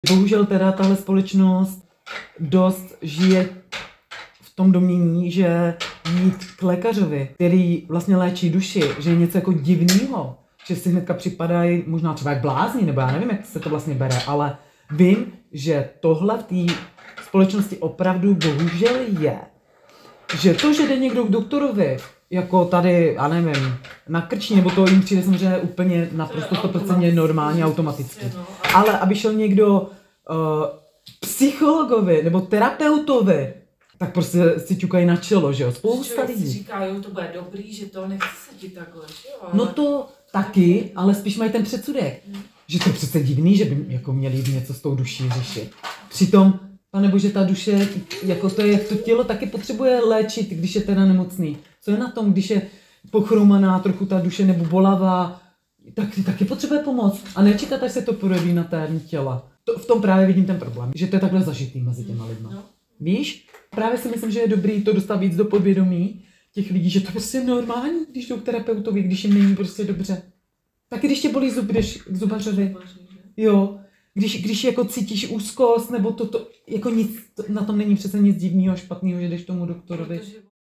Bohužel teda tahle společnost dost žije v tom domnění, že jít k lékařovi, který vlastně léčí duši, že je něco jako divného, že si hnedka připadají možná třeba jak blázni, nebo já nevím, jak se to vlastně bere, ale vím, že tohle v té společnosti opravdu bohužel je. Že to, že jde někdo k doktorovi, jako tady, já nevím, na krční, nebo to jim přijde samozřejmě úplně naprosto 100% normálně, automaticky. Ale aby šel někdo psychologovi nebo terapeutovi, tak prostě si ťukají na čelo, že jo? Spousta lidí. Si říká, jo, to bude dobrý, že to nechce se ti takhle, že jo? Ale... No to taky, ale spíš mají ten předsudek. Že to je přece divný, že by jako měli jít něco s tou duší řešit. Přitom, panebože, ta duše, jako to je, to tělo taky potřebuje léčit, když je teda nemocný. Co je na tom, když je pochromaná trochu ta duše nebo bolavá, taky potřebuje pomoc. A nečekat, až se to projeví na té těla. V tom právě vidím ten problém, že to je takhle zažitý mezi těma lidma. No. Víš? Právě si myslím, že je dobrý to dostat víc do podvědomí těch lidí, že to je prostě normální, když jdou k terapeutovi, když jim není prostě dobře. Taky když tě bolí zub, jdeš k zubařovi. Jo. Když jako cítíš úzkost, nebo to jako nic, na tom není přece nic divného, špatného, že jdeš tomu doktorovi.